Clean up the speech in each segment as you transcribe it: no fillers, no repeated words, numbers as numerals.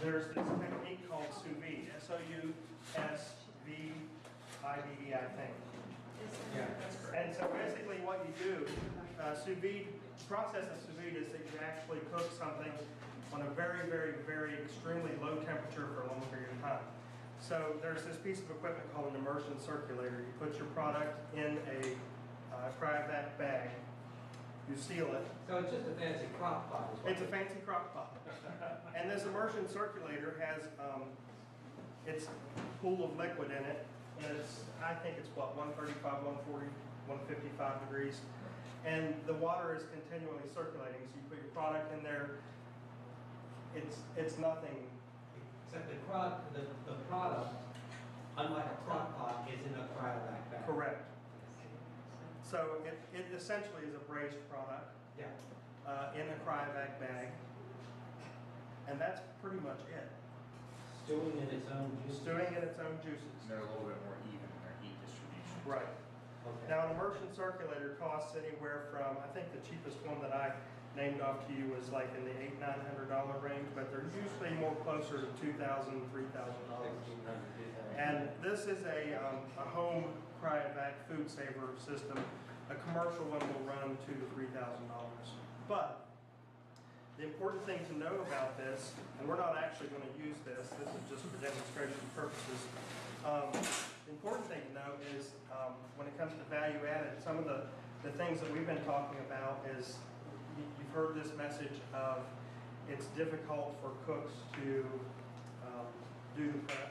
there's this technique called sous vide, S-O-U-S-V-I-D-E, I think. Yeah, that's correct. And so basically what you do, sous vide, the process of sous vide is that you actually cook something on a very, very, very extremely low temperature for a long period of time. So there's this piece of equipment called an immersion circulator. You put your product in a cryovac bag, you seal it. So it's just a fancy crock pot. It's a fancy crock pot. And this immersion circulator has its pool of liquid in it. And it's, I think it's what, 135, 140, 155 degrees. And the water is continually circulating. So you put your product in there, it's nothing. Except the product, unlike a crock pot, is in a cryovac bag. Correct. So it essentially is a braised product. Yeah. In a cryovac bag. And that's pretty much it. Stewing in its own juices. Stewing in its own juices. They're a little bit more even in their heat distribution. Right. Okay. Now an immersion circulator costs anywhere from, I think the cheapest one that I named off to you was like in the $800–900 range, but they're usually more closer to $2,000–3,000. $1,600. And this is a home cryovac food saver system. A commercial one will run $2,000 to $3,000. But the important thing to know about this, and we're not actually going to use this, this is just for demonstration purposes. The important thing to know is when it comes to value added, some of the things that we've been talking about is, you've heard this message of it's difficult for cooks to do the prep,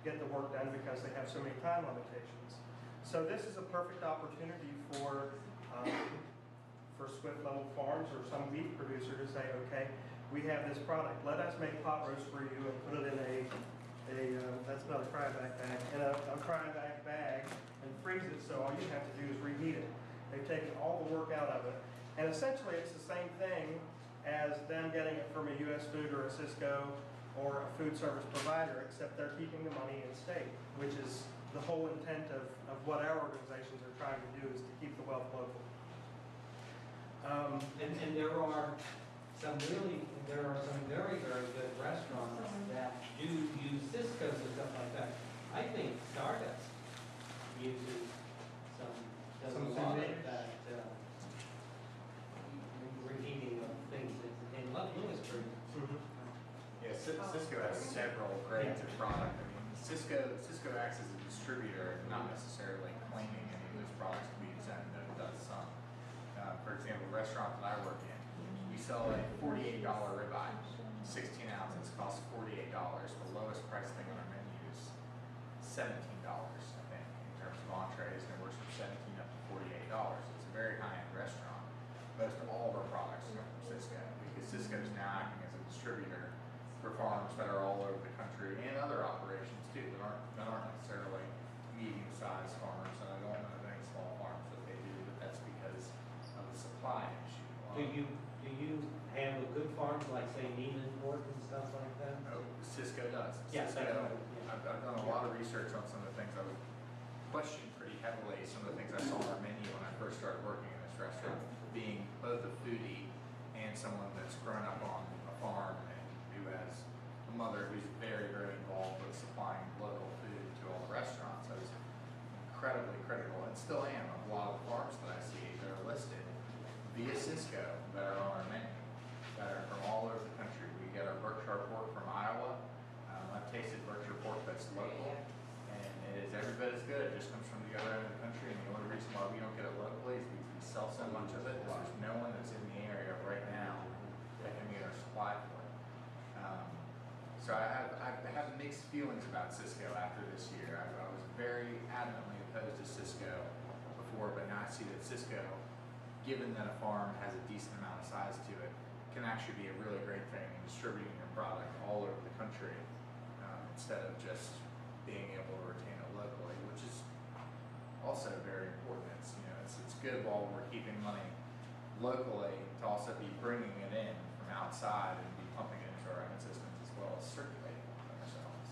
get the work done because they have so many time limitations. So this is a perfect opportunity for Swift Level Farms or some meat producer to say, okay, we have this product, let us make pot roast for you and put it in that's not a cryovac bag, in a cryovac bag and freeze it, so all you have to do is reheat it. They've taken all the work out of it. And essentially it's the same thing as them getting it from a US Food or a Cisco or a food service provider, except they're keeping the money in state, which is the whole intent of what our organizations are trying to do, is to keep the wealth local. And there are some very, very good restaurants that do use Cisco's and stuff like that. I think Stardust uses does a lot of that reheating of things in Lewisburg. Yeah, Cisco has several grades of product. I mean, Cisco acts as a distributor, not necessarily claiming any of those products to be exempt, though it does some. For example, the restaurant that I work in, we sell a $48 ribeye, 16 ounces, costs $48. The lowest price thing on our menu is $17, I think, in terms of entrees, and it works from $17 up to $48. It's a very high-end restaurant. Most of all of our products come from Cisco, because Cisco is now acting as a distributor for farms that are all over the country and other operations too that aren't necessarily medium-sized farmers, and I don't know of any small farms that they do, but that's because of the supply issue. Do you handle good farms like say Neiman Pork and stuff like that? Oh, Cisco does. Yeah, Cisco, I've done a lot of research on some of the things I would question pretty heavily. Some of the things I saw on our menu when I first started working in this restaurant, being both a foodie and someone that's grown up on a farm and who has a mother who's very, very involved with supplying local food to all the restaurants. I was incredibly critical, and still am, of a lot of the farms that I see that are listed via Cisco that are on our menu, that are from all over the country. We get our Berkshire pork from Iowa. I've tasted Berkshire pork that's local, and it is every bit as good. It just comes from the other end of the country, and the only reason why we don't get it locally is because we sell so much of it. There's no one that's in the area right now that can get our supply for it. So I have mixed feelings about Cisco after this year. I was very adamantly opposed to Cisco before, but now I see that Cisco, given that a farm has a decent amount of size to it, can actually be a really great thing in distributing your product all over the country instead of just being able to retain it locally, which is also very important. It's good while we're keeping money locally to also be bringing it in from outside and be pumping it into our own systems as well as circulating it ourselves.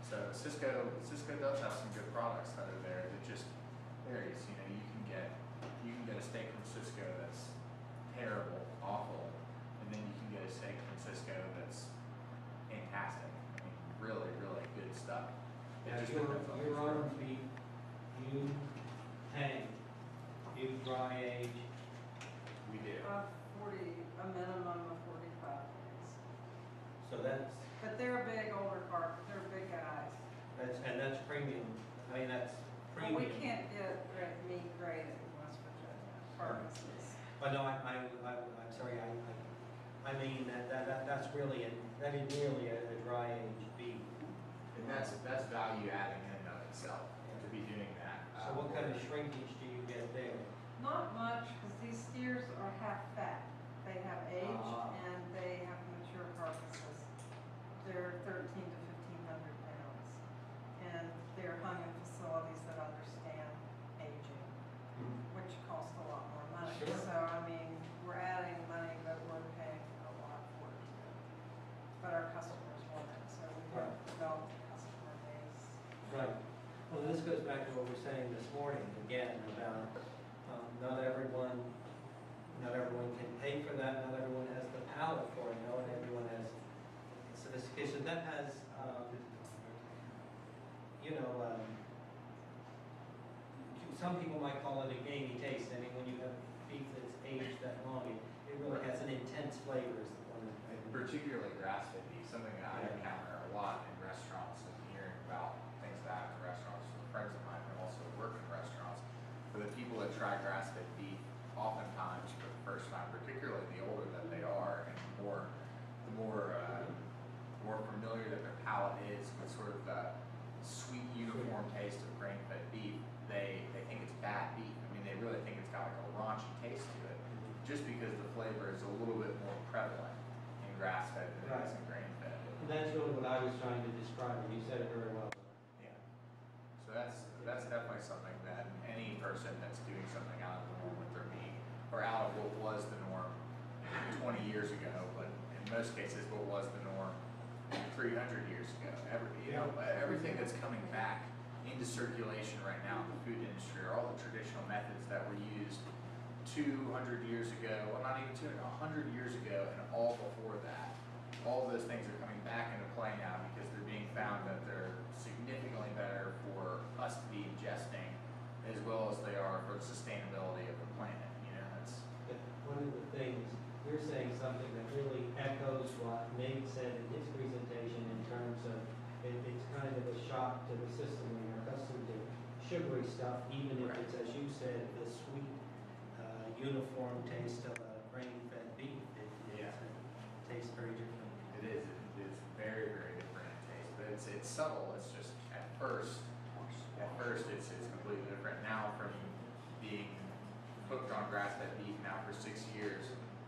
So Cisco does have some good products that are there that just varies. You can get a steak from Cisco that's terrible, awful, and then you can get a steak from Cisco that's in That's Your what that's your all. own beef, you hang, you dry age, We do. 40, a minimum of 45 days. so that's, But they're a big older carp, they're big guys. that's premium, I mean, that's Well, premium. we can't get meat graded in West Virginia, purposes. But no, I'm sorry, I mean, that's really, that is really a dry age beef. And that's value adding in and of itself, to be doing that. So what kind of shrinkage do you get there? Not much, because these steers are half fat. They have age Ah. and they have mature carcasses. They're 13 to 1,500 pounds. And they're hung in facilities that understand aging, which cost a lot more money. Sure. So, I mean, we're adding money, but we're paying a lot for it. But our customers want it, so we have Right. developed a customer base. Right. Well, this goes back to what we were saying this morning, again, about not everyone can pay for that, not everyone has the palate for it, not everyone has sophistication. That has, some people might call it a gamey taste. I mean, when you have beef that's aged that long, it really has an intense flavor. Is the one And particularly grass-fed beef, something that I Yeah. encounter a lot in restaurants and hearing about things that happen in restaurants from friends of mine who also work in restaurants. For the people that try grass-fed beef, oftentimes for the first time, particularly the older that they are and the more familiar that their palate is with sort of the sweet, uniform taste of grain-fed beef, they think it's bad beef. I mean, they really think it's got like a raunchy taste to it, just because the flavor is a little bit more prevalent in grass-fed than it is in grain-fed. And that's really what I was trying to describe, and you said it very well. Yeah. So that's definitely something that any person that's doing something out of the norm with their meat, or out of what was the norm 20 years ago, but in most cases what was the norm 300 years ago. Everything that's coming back into circulation right now in the food industry are all the traditional methods that were used 200 years ago, well not even 200, 100 years ago, and all before that. All of those things are coming back into play now because they're being found that they're significantly better for us to be ingesting, as well as they are for the sustainability of the planet. You know, that's But one of the things, you're saying something that really echoes what Nate said in his presentation in terms of it's kind of a shock to the system when you're accustomed to sugary stuff, even if it's, as you said, the sweet, uniform taste of a grain-fed beef. It tastes very different. It is. It's very, very different in taste, but it's subtle. It's just at first it's completely different. Now, from being cooked on grass-fed beef now for 6 years,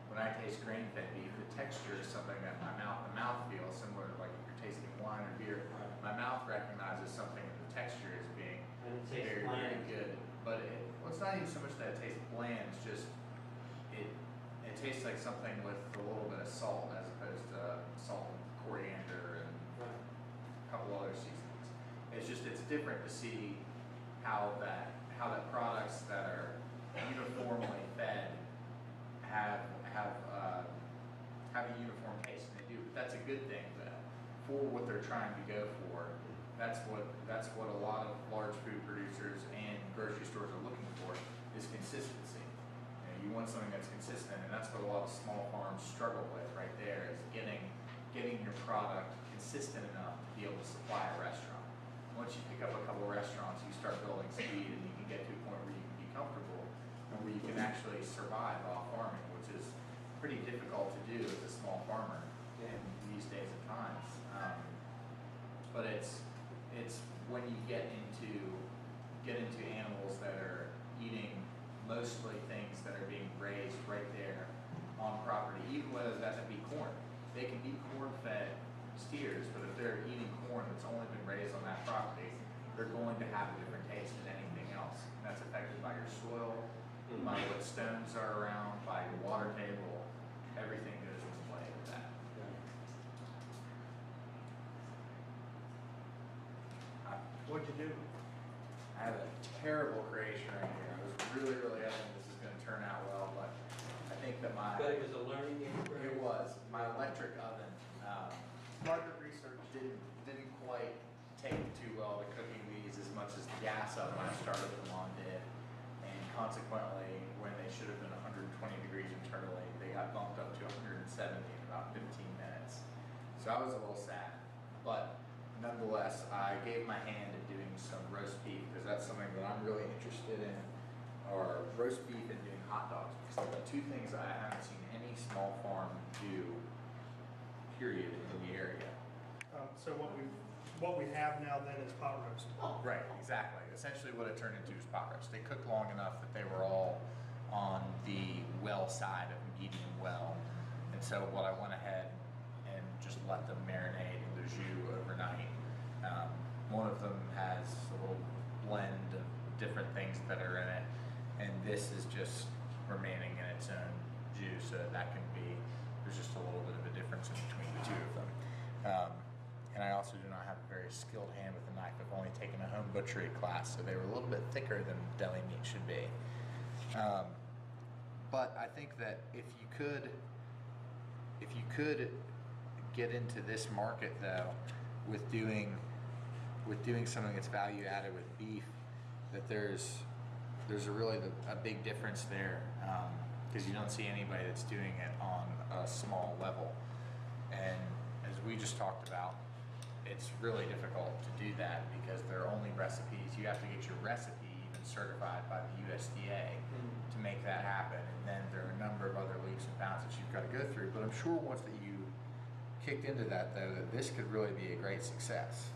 when I taste grain-fed beef, the texture is something that the mouth feels similar to like if you're tasting wine or beer. My mouth recognizes something in the texture as being And it tastes very, bland. very good. But it's not even so much that it tastes bland. It's just it tastes like something with a little bit of salt as opposed to salt and coriander and Right. a couple other seasonings. It's different to see how that products that are uniformly fed have a uniform taste, and they do. But that's a good thing though, for what they're trying to go for. That's what a lot of large food producers and grocery stores are looking for, is consistency. You want something that's consistent, and that's what a lot of small farms struggle with right there, is getting your product consistent enough to be able to supply a restaurant. Once you pick up a couple of restaurants, you start building speed, and you can get to a point where you can be comfortable and where you can actually survive off farming, which is pretty difficult to do as a small farmer in these days and times. But it's when you get into animals that are eating mostly things that are being raised right there on property, even whether that be corn. They can be corn-fed steers, but if they're eating corn that's only been raised on that property, they're going to have a different taste than anything else. And that's affected by your soil, by what stones are around, by your water table. Everything goes into play with that. What'd you do? I have a terrible creation right here. I was really, really hoping this is going to turn out well, but I think that But it was a learning experience. it was my electric oven Market research. didn't quite take to too well to cooking these as much as the gas oven I started them on did. And consequently, when they should have been 120 degrees internally, they got bumped up to 170 in about 15 minutes. So I was a little sad. But nonetheless, I gave my hand at doing some roast beef because that's something that I'm really interested in, or roast beef and doing hot dogs. Because they're the two things I haven't seen any small farm do, period, in the area. So what we have now then is pot roast. Right, exactly. Essentially what it turned into is pot roast. They cooked long enough that they were all on the well side of medium well. And so what I went ahead and just let them marinate in the jus overnight. One of them has a little blend of different things that are in it, and this is just remaining in its own jus, so that can be, there's just a little bit of a difference in between the two of them. And I also do not have a very skilled hand with a knife. I've only taken a home butchery class, so they were a little bit thicker than deli meat should be. But I think that if you could get into this market though, with doing something that's value added with beef, that there's a big difference there, because you don't see anybody that's doing it on a small level. And as we just talked about, it's really difficult to do that because there are only recipes. You have to get your recipe even certified by the USDA to make that happen. And then there are a number of other leaps and bounds that you've got to go through. But I'm sure once that you kicked into that, though, that this could really be a great success.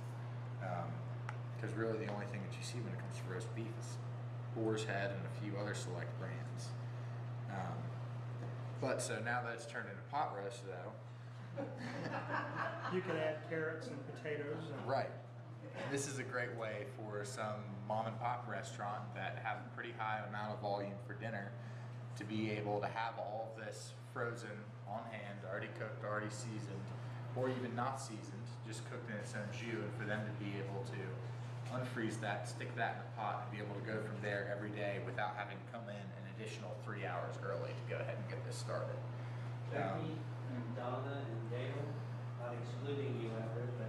Because really the only thing that you see when it comes to roast beef is Boar's Head and a few other select brands. But so now that it's turned into pot roast, though, You can add carrots and potatoes. And right. This is a great way for some mom and pop restaurant that have a pretty high amount of volume for dinner to be able to have all of this frozen on hand, already cooked, already seasoned, or even not seasoned, just cooked in its own jus, and for them to be able to unfreeze that, stick that in a pot, and be able to go from there every day without having to come in an additional 3 hours early to go ahead and get this started. Becky and Donna and Dale, not excluding you, Everett, but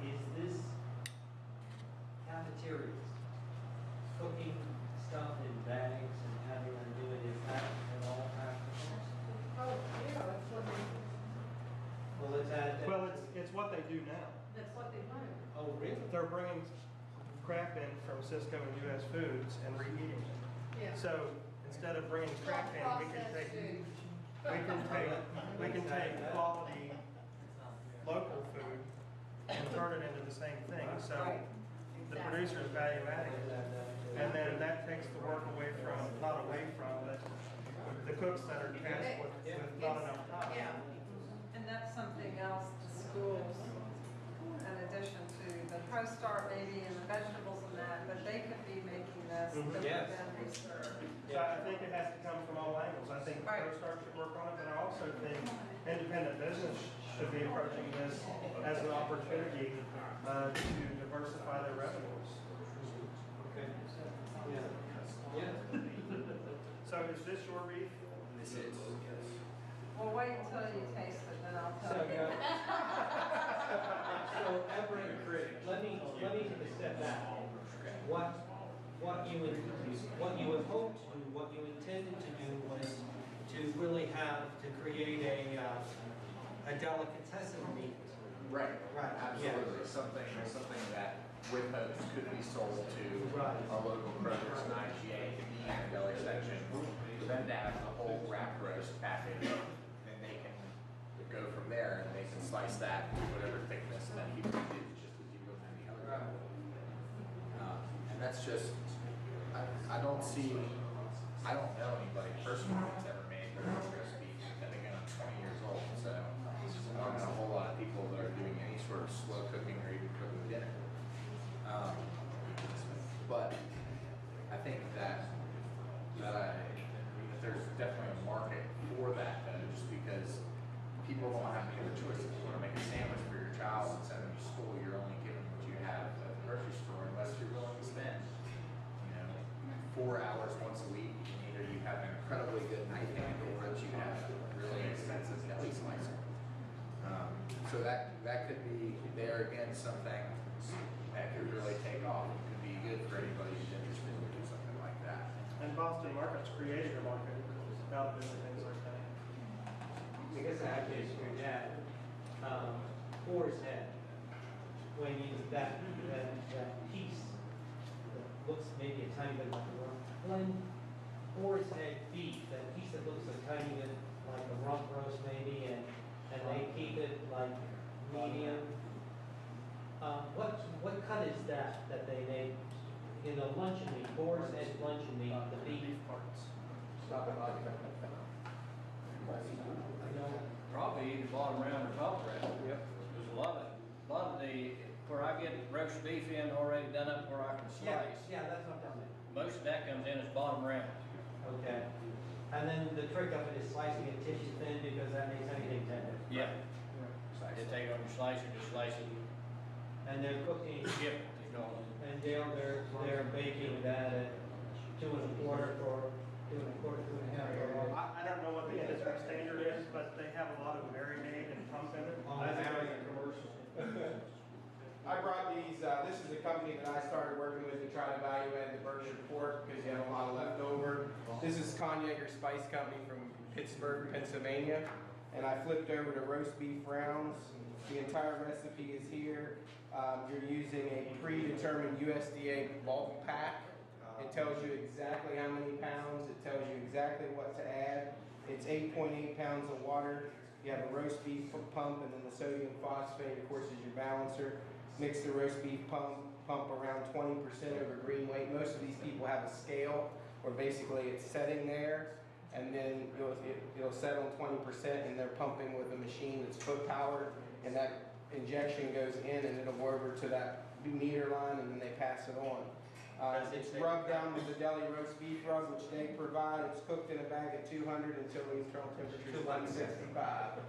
is this cafeterias, cooking stuff in bags and having them do it, is that at all practical? Oh, yeah, that's what they, Well, let's add that. Well, it's what they do now. that's what they do. Oh, really? They're bringing crap in from Cisco and US Foods and reheating it. Yeah. So instead of bringing crap in, we can take quality local food and turn it into the same thing. So Right. the producer is value adding it. And then that takes the work away from, not away from, but the cooks that are tasked with not enough time. Yeah. And that's something else the schools, in addition to the ProStart maybe and the vegetables and that, but they could be making this that would Yes. then be served. So I think it has to come from all angles. I think Right. ProStar should work on it, but I also think independent business should be approaching this as an opportunity to diversify their revenues. Okay. Yeah. Yeah. So is this your beef? This is. Well, wait until you taste it, then I'll So, tell you. so Everett, let me step back. What you had hoped to do, what you intended to do was to really have, to create a delicatessen meat. Right. Right, Absolutely. Something that with hopes could be sold to Right. a local produce and IGA to be in the deli section. For them to have the whole wrap roast package, then they can go from there and they can slice that to whatever thickness that you can do, just as you go through the other Right. And that's just, I don't know anybody personally that's ever made their own roast beef. And again, I'm 20 years old, so I don't know a whole lot of people that are doing any sort of slow cooking or even cooking dinner. But I think that there's definitely a market for that, though, just because people don't have any other choice. If you want to make a sandwich for your child and send them to school, you're only given what you have at the grocery store unless you're willing to spend, 4 hours once a week. Either you have an incredibly good knife handle or you have a really expensive deli slicer. So that could be there again something that could really take off. It could be good for anybody who's interested in doing something like that. And Boston Market's created a market out of things like that. I guess I have to disagree with that. Boar's Head, when you, that piece that looks maybe a tiny bit like a rump, when Boar's Head beef, that piece that looks a tiny bit like a rump roast maybe, and they keep it like medium. What cut is that they made in a luncheon meat, Boar's Head luncheon meat, the beef? parts. I know. Probably either bottom round or top round. Yep. There's a lot of the, where I get roast beef in already done up where I can slice. Yeah, that's what I'm telling you. Most of that comes in as bottom round. Okay. And then the trick of it is slicing it tissue thin because that makes anything tender. Yeah. You take it on your slicer, just slice it, And they're cooking, chip it, they call it. and they're baking that at 2 1/4 for 2 1/4, 2 1/2. I don't know what the industry standard is, but they have a lot of marinade and pump in it. I brought these, this is a company that I started working with to try to value add the Berkshire pork because you have a lot of leftover. This is Conyagger Spice Company from Pittsburgh, Pennsylvania. And I flipped over to roast beef rounds. The entire recipe is here. You're using a predetermined USDA bulk pack. It tells you exactly how many pounds. It tells you exactly what to add. It's 8.8 pounds of water. You have a roast beef pump, and then the sodium phosphate, of course, is your balancer. Mix the roast beef pump around 20% over green weight. Most of these people have a scale where basically it's setting there, and then it'll set on 20%, and they're pumping with a machine that's foot powered, and that injection goes in, and it'll go over to that meter line, and then they pass it on. It's rubbed down with the deli roast beef rub, which they provide. It's cooked in a bag at 200 until the internal temperature is 165.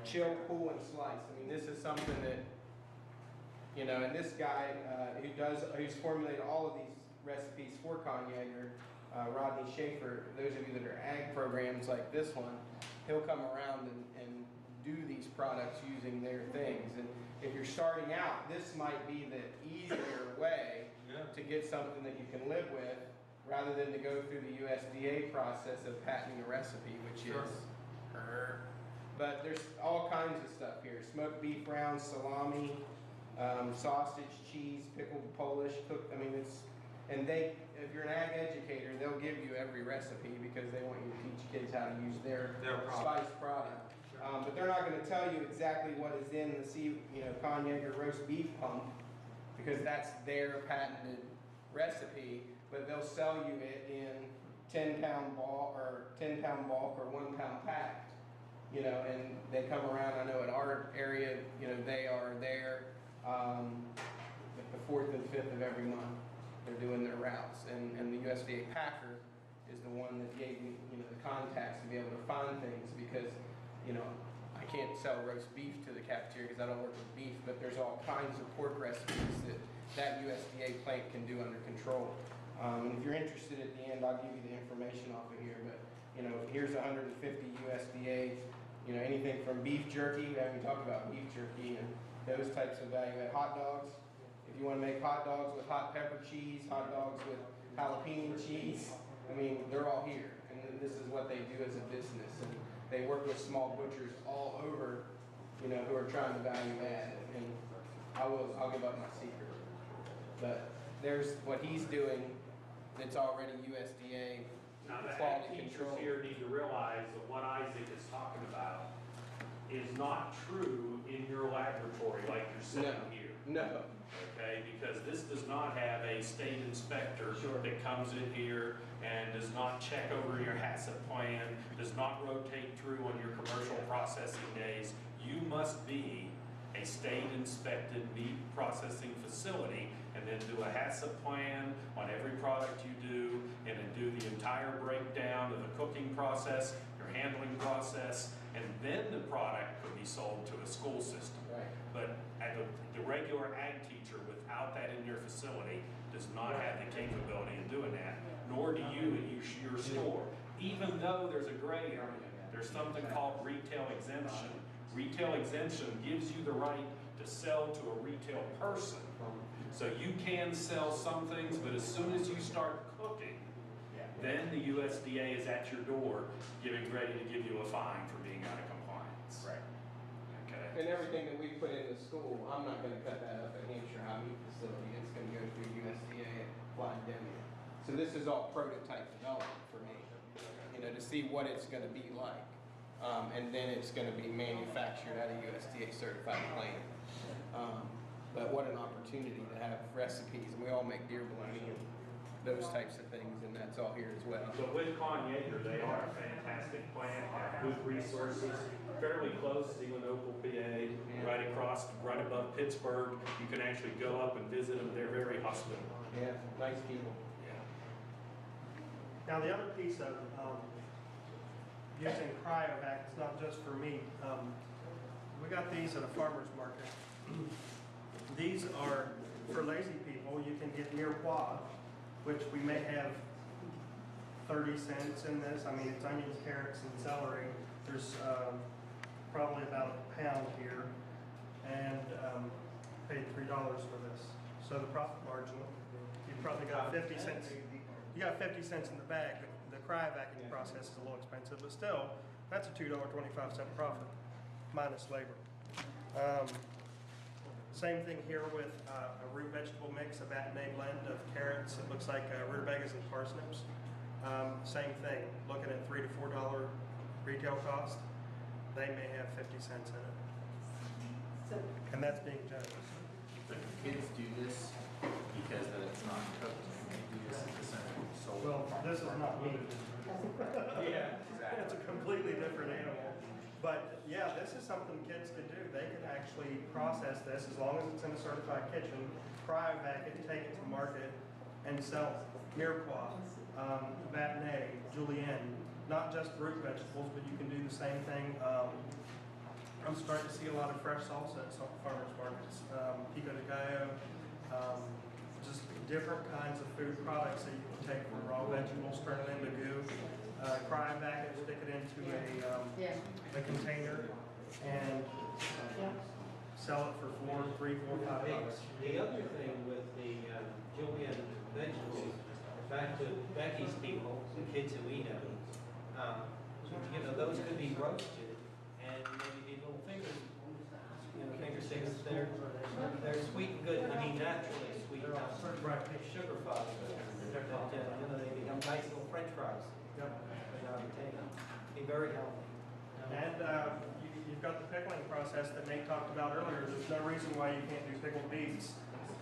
Chill, cool, and slice. I mean, this is something that, you know, and this guy who's formulated all of these recipes for Conyagger, Rodney Schaefer, those of you that are ag programs like this one, he'll come around and do these products using their things. And if you're starting out, this might be the easier way to get something that you can live with, rather than to go through the USDA process of patenting a recipe, which is. But there's all kinds of stuff here: smoked beef rounds, salami, sausage, cheese, pickled Polish, cooked. I mean, it's, and they, if you're an ag educator, they'll give you every recipe because they want you to teach kids how to use their spiced product. But they're not going to tell you exactly what is in the Conyagger roast beef pump, because that's their patented recipe. But they'll sell you it in 10-pound bulk or 1 pound packed. You know, and they come around. I know in our area, you know, they are there the 4th and 5th of every month. They're doing their routes, and the USDA packer is the one that gave me, you know, the contacts to be able to find things, because, you know, I can't sell roast beef to the cafeteria because I don't work with beef, but there's all kinds of pork recipes that USDA plant can do under control. And if you're interested at the end, I'll give you the information off of here, but, you know, here's 150 USDA, you know, anything from beef jerky. We haven't talked about beef jerky and those types of value add. Hot dogs. If you want to make hot dogs with hot pepper cheese, hot dogs with jalapeno cheese, I mean, they're all here. And this is what they do as a business. And they work with small butchers all over, you know, who are trying to value add. And I'll give up my secret. But there's what he's doing that's already USDA Now, the ag quality teachers control. here need to realize that what Isaac is talking about is not true in your laboratory like you're sitting here. No. Okay, because this does not have a state inspector that comes in here and does not check over your HACCP plan, does not rotate through on your commercial processing days. You must be a state inspected meat processing facility, and then do a HACCP plan on every product you do, and then do the entire breakdown of the cooking process, your handling process, and then the product could be sold to a school system. Right. But the regular ag teacher without that in your facility does not have the capability of doing that, nor do you at your store. Even though there's a gray area, there's something called retail exemption. Retail exemption gives you the right to sell to a retail person So you can sell some things, but as soon as you start cooking, then the USDA is at your door, ready to give you a fine for being out of compliance. Right. Okay? And everything that we put in the school, I'm not gonna cut that up at Hampshire High Meat Facility, it's gonna go through USDA at Flagdemia. So this is all prototype development for me, you know, to see what it's gonna be like. And then it's gonna be manufactured at a USDA certified plant. But what an opportunity to have recipes, and we all make deer bologna and those types of things, and that's all here as well. So with Conyager, they are a fantastic plant, have good resources, fairly close to Lenoble, PA, right across, right above Pittsburgh. You can actually go up and visit them. They're very hospitable. Yeah, nice people. Now, the other piece of using cryovac is not just for meat. We got these at a farmer's market. These are for lazy people. You can get mirepoix, which we may have 30 cents in this. I mean, it's onions, carrots, and celery. There's probably about a pound here, and paid $3 for this. So the profit margin, you probably got 50 cents. You got 50 cents in the bag. The cryovacuum process is a little expensive, but still, that's a $2.25 profit minus labor. Same thing here with a root vegetable mix, a batonnet blend of carrots. It looks like rutabagas and parsnips. Same thing, looking at $3 to $4 retail cost. They may have 50 cents in it. So, And that's being generous. But the kids do this because that it's not cooked. They do this as a central soul. Well, this is not meat. Yeah, exactly. It's a completely different animal. But yeah, this is something kids can do. They can actually process this as long as it's in a certified kitchen, cryovac it, take it to market, and sell it. Mirepoix, batonnet, julienne, not just root vegetables, but you can do the same thing. I'm starting to see a lot of fresh salsa at some farmers markets, pico de gallo, just different kinds of food products that you can take from raw vegetables, turn it into goo, cryovac it, stick it into a container, and sell it for $3, $4, $5. The other thing with the julienne vegetables, back to Becky's people, the kids who eat them, you know, those could be roasted and maybe little finger sticks. They're sweet and good. I mean, naturally sweet, not sugar fuzz. You know, they become nice little French fries. Yep. Be very healthy. And you've got the pickling process that Nate talked about earlier. There's no reason why you can't do pickled beets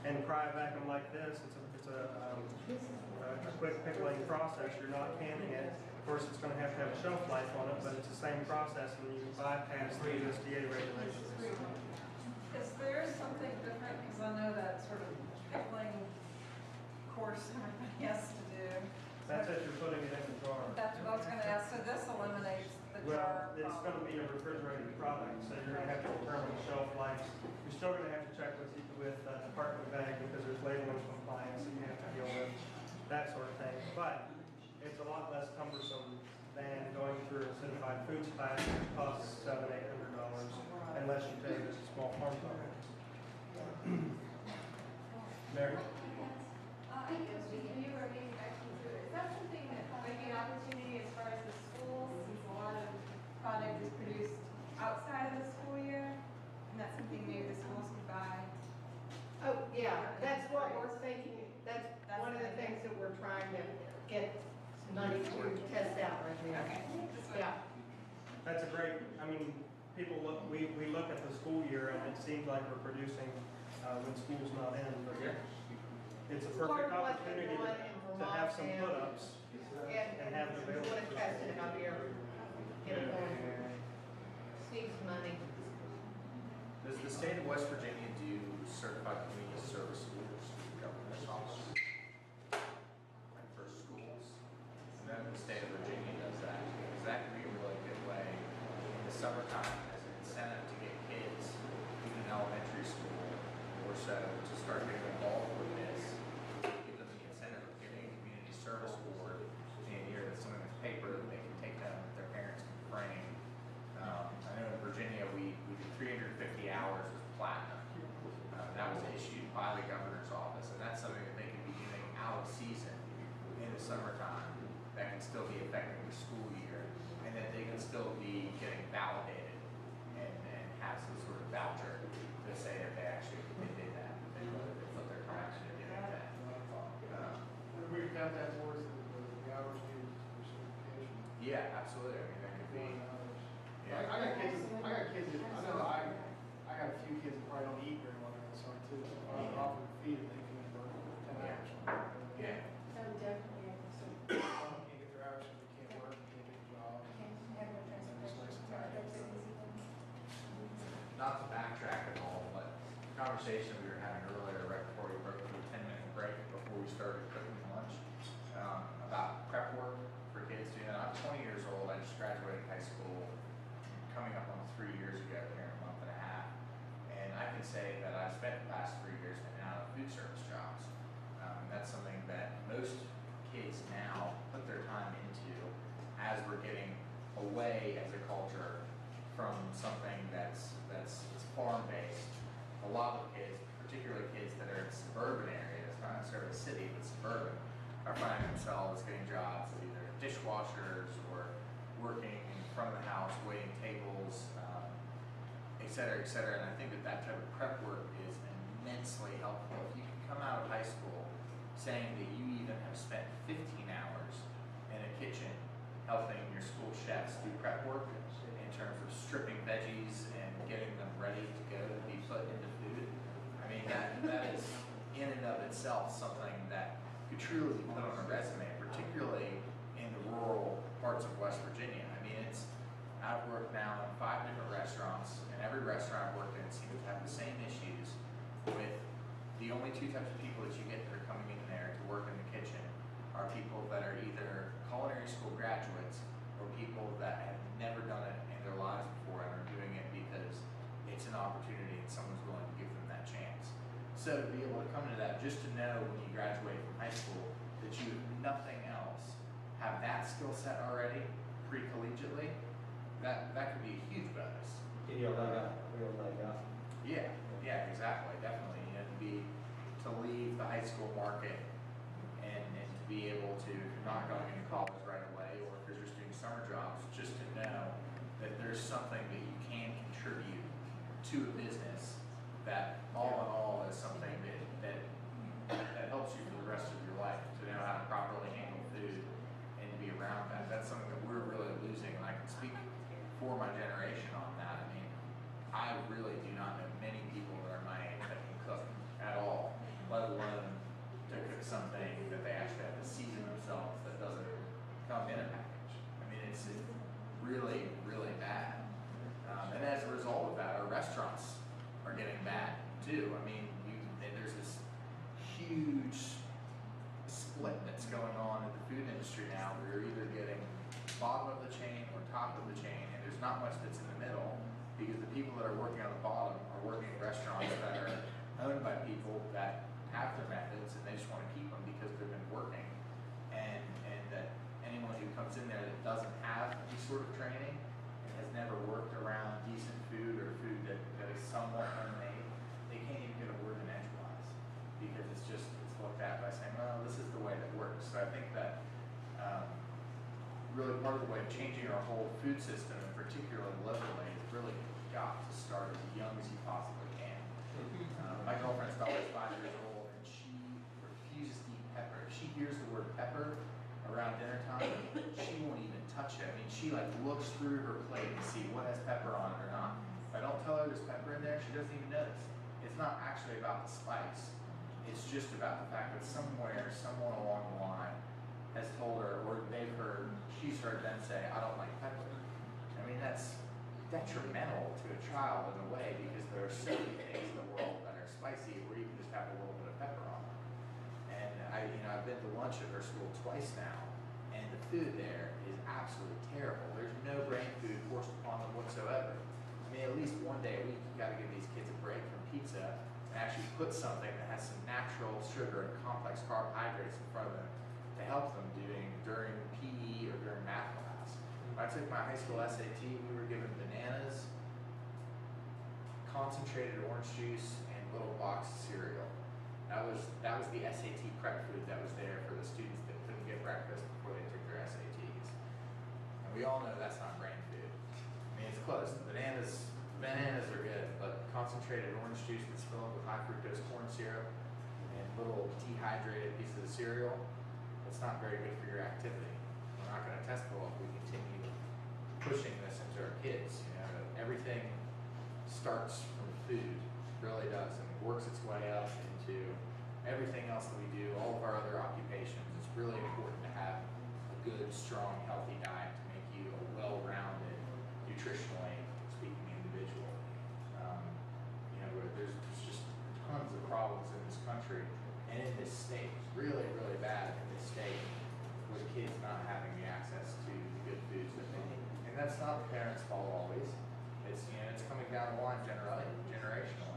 and cryovac them like this. It's a quick pickling process. You're not canning it. Of course, it's going to have a shelf life on it, but it's the same process, and you bypass the USDA regulations. Is there something different, because I know that sort of pickling course everybody has to do. That's if you're putting it in the jar. That's what I was gonna ask, so this eliminates the Well, jar it's going to be a refrigerated product, so you're going to have to determine the shelf life. You're still going to have to check with Department of Ag because there's labeling compliance that you have to deal with, that sort of thing. But it's a lot less cumbersome than going through a certified foods class, which costs $700, $800 unless you take just a small farm product. Mary? I guess you were getting back to it. Is that something that might be an opportunity as far as the schools, since a lot of product is produced outside of the school year? And that's something maybe the schools could buy? Oh, yeah, that's what we're thinking. That's one of the things that we're trying to get money to test out right now. Okay. Yeah. That's a great, I mean, people look, we look at the school year and it seems like we're producing when school's not in, but it's a perfect opportunity to have some put-ups and have it We available. want to test it out here. Get it going. Sneak some money. Does the state of West Virginia do certified community service schools for government office? Like for schools? And then the state of Virginia does that. Because that could be a really good way in the summertime as an incentive to get kids, even in elementary school or so, to start getting involved with this. Give them the incentive of getting a community service board in a year that's something that's paper that they can take them, their parents can frame. I know in Virginia we did 350 hours with platinum. That was issued by the governor's office. out that more, the hours needed for certification. Yeah, absolutely. I mean, that could be, I got kids, I got know I got a few kids that probably don't eat very well during the summer too. So if I offer to feed them, they can work 10 hours. yeah. So definitely, Can't get their hours because they can't work, can't get a job. It's nice and tired. Not to backtrack at all, but the conversation we were having earlier, right before we broke for the 10-minute break, before we started cooking lunch, about prep work for kids. You know, I'm 20 years old. I just graduated high school, coming up on 3 years ago here in a month and a half. And I can say that I've spent the past 3 years in and out of food service jobs. And that's something that most kids now put their time into as we're getting away as a culture from something that's farm-based. A lot of kids, particularly kids that are in suburban areas, not necessarily a city, but suburban, are finding themselves getting jobs as either dishwashers or working in front of the house, waiting tables, et cetera, et cetera. And I think that type of prep work is immensely helpful. If you can come out of high school saying that you even have spent 15 hours in a kitchen helping your school chefs do prep work in terms of stripping veggies and getting them ready to go to be put into food, I mean, that is in and of itself something that could truly be put on a resume, particularly in the rural parts of West Virginia. I mean, I've worked now in 5 different restaurants, and every restaurant I've worked in seems to have the same issues with the only 2 types of people that you get that are coming in there to work in the kitchen are people that are either culinary school graduates or people that have never done it in their lives before and are doing it because it's an opportunity and someone's willing to give them that chance. So to be able to come to that, just to know when you graduate from high school that you, if nothing else, have that skill set already pre-collegiately, that could be a huge bonus. Get your leg up, real leg up. Yeah, exactly, definitely. You know, to leave the high school market and to be able to, if you're not going into college right away, or if you're just doing summer jobs, just to know that there's something that you can contribute to a business that all in all is something that helps you for the rest of your life, to know how to properly handle food and to be around that. That's something that we're really losing, and I can speak for my generation on that. I mean, I really do not know many people that are my age that can cook at all, let alone to cook something that they actually have to season themselves that doesn't come in a package. I mean, it's really, really bad. And as a result of that, our restaurants are getting bad too. I mean, there's this huge split that's going on in the food industry now. We're either getting bottom of the chain or top of the chain, and there's not much that's in the middle, because the people that are working on the bottom are working in restaurants that are owned by people that have their methods and they just want to keep them because they've been working, and that anyone who comes in there that doesn't have any sort of training and has never worked around decent food or food that is somewhat homemade, they can't even get a word in edgewise because it's looked at by saying, well, this is the way that works. So I think that really part of the way of changing our whole food system, and particularly locally, is really got to start as young as you possibly can. My girlfriend's daughter is 5 years old, and she refuses to eat pepper. If she hears the word pepper around dinner time, she won't even touch it. I mean, she looks through her plate to see what has pepper on it or not. If I don't tell her there's pepper in there, she doesn't even notice. It's not actually about the spice. It's just about the fact that somewhere, someone along the line has told her, or she's heard them say, I don't like pepper. I mean, that's detrimental to a child in a way, because there are so many things in the world that are spicy where you can just have a little bit of pepper on them. And I've been to lunch at her school twice now, and the food there is absolutely terrible. There's no brain food forced upon them whatsoever. I mean, at least one day a week, you got to give these kids a break from pizza and actually put something that has some natural sugar and complex carbohydrates in front of them to help them during PE or during math class. When I took my high school SAT, we were given bananas, concentrated orange juice, and little box of cereal. That was the SAT prep food that was there for the students that couldn't get breakfast before they took their SATs. And we all know that's not brain food. I mean, it's close. The bananas are good, but concentrated orange juice that's filled with high fructose corn syrup and little dehydrated pieces of cereal, it's not very good for your activity. We're not gonna test well if we continue pushing this into our kids, you know, everything starts from food, really does, and works its way up into everything else that we do, all of our other occupations. It's really important to have a good, strong, healthy diet to make you a well-rounded, nutritionally speaking individual. You know, there's just tons of problems in this country and in this state, really, really bad in this state, with kids not having the access to the good foods that they need. And that's not the parents' fault always. It's, you know, it's coming down the line generationally.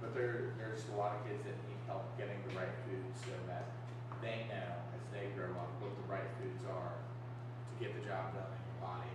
But there's a lot of kids that need help getting the right foods so that they know as they grow up what the right foods are to get the job done in your body